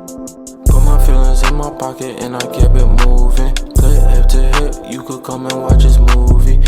Put my feelings in my pocket and I kept it moving. Play hip to hip, you could come and watch this movie.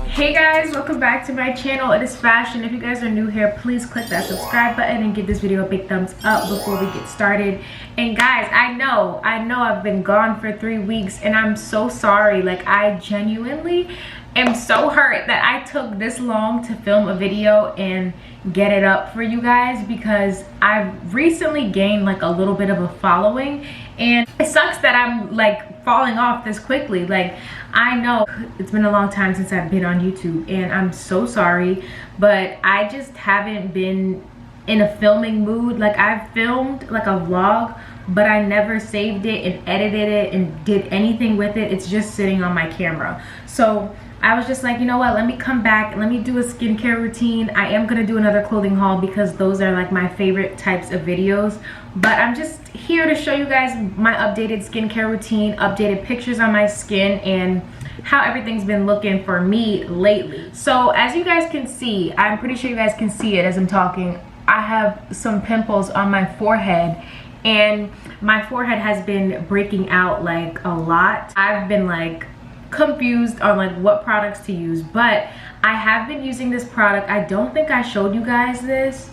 Hey guys, welcome back to my channel. It is Fashion. If you guys are new here, please click that subscribe button and give this video a big thumbs up before we get started. And guys, I know I've been gone for 3 weeks and I'm so sorry. Like, I genuinely am so hurt that I took this long to film a video and get it up for you guys, because I've recently gained like a little bit of a following and it sucks that I'm like falling off this quickly. Like, I know it's been a long time since I've been on YouTube and I'm so sorry, but I just haven't been in a filming mood. Like, I've filmed like a vlog, but I never saved it and edited it and did anything with it. It's just sitting on my camera. So I was just like, you know what, let me come back and let me do a skincare routine. I am gonna do another clothing haul because those are like my favorite types of videos, but I'm just here to show you guys my updated skincare routine, updated pictures on my skin, and how everything's been looking for me lately. So as you guys can see, I'm pretty sure you guys can see it as I'm talking, I have some pimples on my forehead and my forehead has been breaking out like a lot. I've been like confused on like what products to use, but I have been using this product. I don't think I showed you guys this,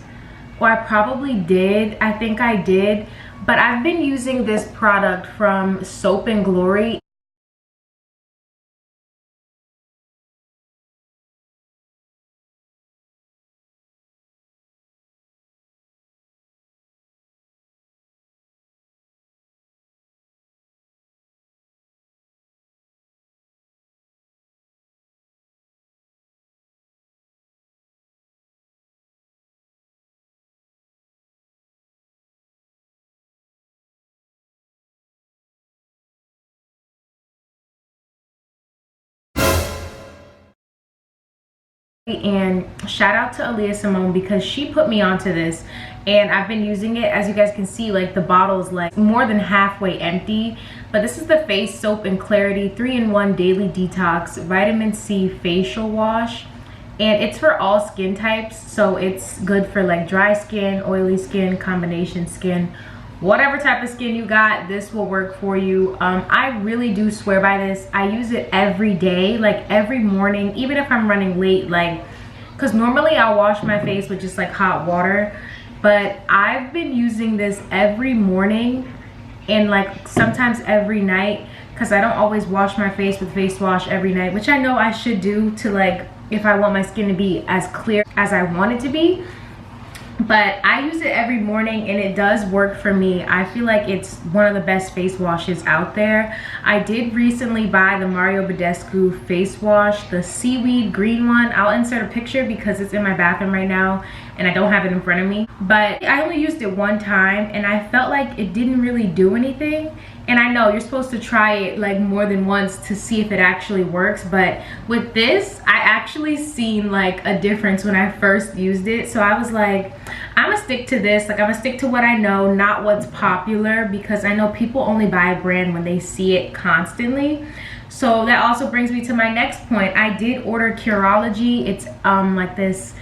or I probably did. I think I did, but I've been using this product from Soap and Glory. And shout out to Aaliyah Simone because she put me onto this and I've been using it. As you guys can see, like the bottle's like more than halfway empty, but this is the Face Soap and Clarity 3-in-1 Daily Detox Vitamin C Facial Wash, and it's for all skin types. So it's good for like dry skin, oily skin, combination skin, whatever type of skin you got, this will work for you. I really do swear by this. I use it every day, like every morning, even if I'm running late, like, because normally I'll wash my face with just like hot water, but I've been using this every morning and like sometimes every night, because I don't always wash my face with face wash every night, which I know I should do to like, if I want my skin to be as clear as I want it to be. But I use it every morning and it does work for me. I feel like it's one of the best face washes out there. I did recently buy the Mario Badescu face wash, the seaweed green one. I'll insert a picture because it's in my bathroom right now and I don't have it in front of me. But I only used it one time and I felt like it didn't really do anything. And I know you're supposed to try it like more than once to see if it actually works, but with this, I actually seen like a difference when I first used it. So I was like, I'm gonna stick to this. Like, I'm gonna stick to what I know, not what's popular, because I know people only buy a brand when they see it constantly. So that also brings me to my next point. I did order Curology. It's like this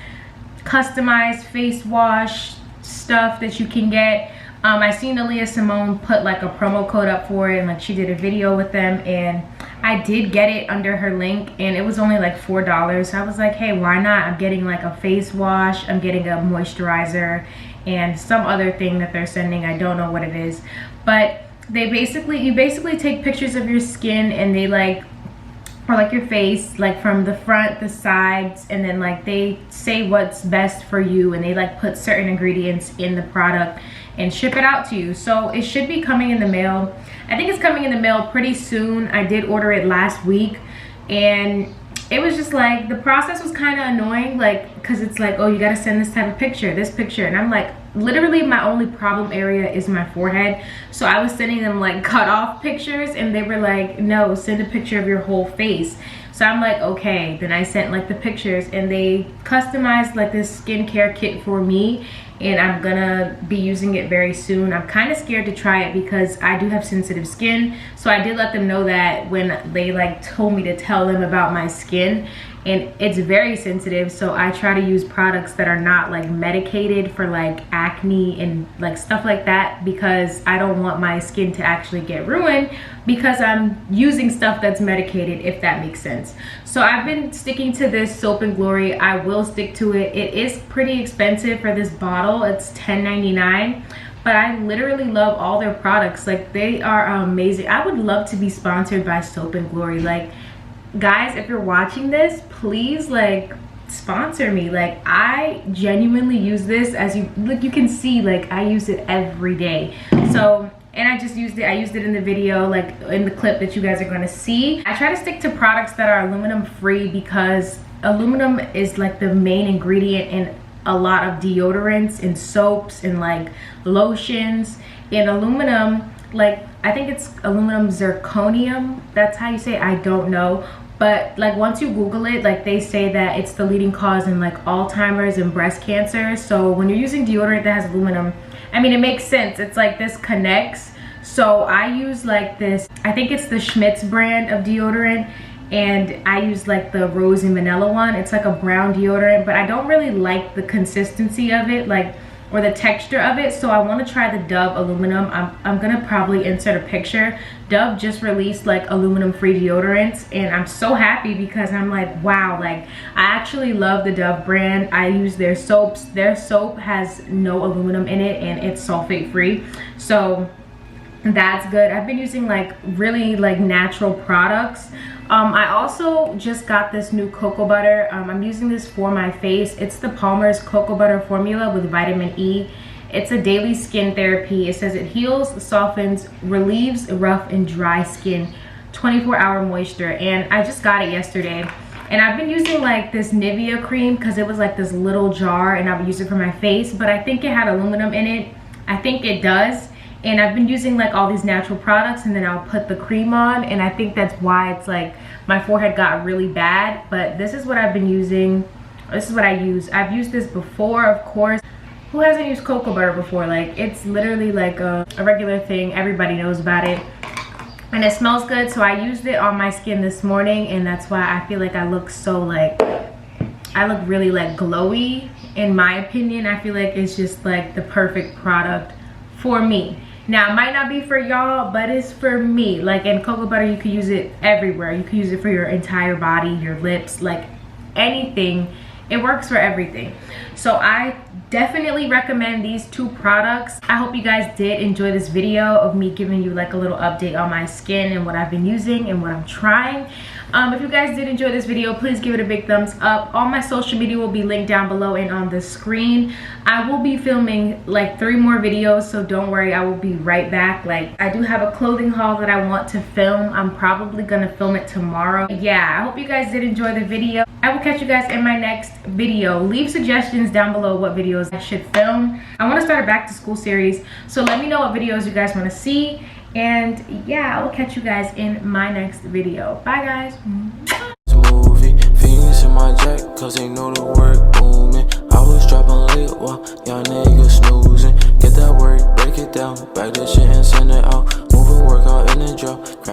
customized face wash stuff that you can get. I seen Aaliyah Simone put like a promo code up for it and like she did a video with them, and I did get it under her link and it was only like $4. So I was like, hey, why not? I'm getting like a face wash, I'm getting a moisturizer and some other thing that they're sending. I don't know what it is, but you basically take pictures of your skin and they like, or like your face, like from the front, the sides, and then like they say what's best for you and they like put certain ingredients in the product and ship it out to you. So it should be coming in the mail. I think it's coming in the mail pretty soon. I did order it last week and it was just like, the process was kind of annoying, like, because it's like, oh, you got to send this type of picture, this picture, and I'm like, literally my only problem area is my forehead. So I was sending them like cut off pictures and they were like, no, send a picture of your whole face. So I'm like, okay. Then I sent like the pictures and they customized like this skincare kit for me and I'm gonna be using it very soon. I'm kind of scared to try it because I do have sensitive skin. So I did let them know that when they like told me to tell them about my skin, and it's very sensitive, so I try to use products that are not like medicated for like acne and like stuff like that, because I don't want my skin to actually get ruined because I'm using stuff that's medicated, if that makes sense. So I've been sticking to this Soap and Glory. I will stick to it. It is pretty expensive for this bottle. It's $10.99, but I literally love all their products. Like, they are amazing. I would love to be sponsored by Soap and Glory. Like, guys, if you're watching this, please like sponsor me. Like, I genuinely use this, as you can see, like I use it every day. So, and I just used it, I used it in the video, like in the clip that you guys are going to see. I try to stick to products that are aluminum free, because aluminum is like the main ingredient in a lot of deodorants and soaps and like lotions. And aluminum, like, I think it's aluminum zirconium, that's how you say it, I don't know. But like, once you Google it, like, they say that it's the leading cause in like Alzheimer's and breast cancer. So when you're using deodorant that has aluminum, I mean, it makes sense. It's like this connects. So I use like this, I think it's the Schmitz brand of deodorant, and I use like the rose and vanilla one. It's like a brown deodorant, but I don't really like the consistency of it, like, or the texture of it. So I want to try the Dove aluminum. I'm gonna probably insert a picture. Dove just released like aluminum free deodorants, and I'm so happy because I'm like, wow, like, I actually love the Dove brand. I use their soaps. Their soap has no aluminum in it, and it's sulfate free, so that's good. I've been using like really like natural products. I also just got this new cocoa butter. I'm using this for my face. It's the Palmer's cocoa butter formula with vitamin E. It's a daily skin therapy. It says it heals, softens, relieves rough and dry skin, 24-hour moisture. And I just got it yesterday. And I've been using like this Nivea cream because it was like this little jar, and I would use it for my face, but I think it had aluminum in it. I think it does. And I've been using like all these natural products, and then I'll put the cream on, and I think that's why it's like my forehead got really bad. But this is what I've been using. This is what I use. I've used this before, of course. Who hasn't used cocoa butter before? Like, it's literally like a regular thing. Everybody knows about it, and it smells good. So I used it on my skin this morning, and that's why I feel like I look so like, I look really like glowy. In my opinion, I feel like it's just like the perfect product for me. Now, it might not be for y'all, but it's for me. Like, in cocoa butter, you can use it everywhere. You can use it for your entire body, your lips, like anything. It works for everything. So I definitely recommend these two products. I hope you guys did enjoy this video of me giving you like a little update on my skin and what I've been using and what I'm trying. If you guys did enjoy this video, please give it a big thumbs up. All my social media will be linked down below and on the screen. I will be filming like 3 more videos, so don't worry, I will be right back. Like, I do have a clothing haul that I want to film. I'm probably gonna film it tomorrow. Yeah, I hope you guys did enjoy the video. I will catch you guys in my next video. Leave suggestions down below what videos I should film. I want to start a back to school series, so let me know what videos you guys want to see. And yeah, I will catch you guys in my next video. Bye guys. Movie, fiends in my jack, cause they know the work booming. I was dropping late while y'all niggas snoozing. Get that work, break it down, back that shit and send it out. Moving work out in the drop.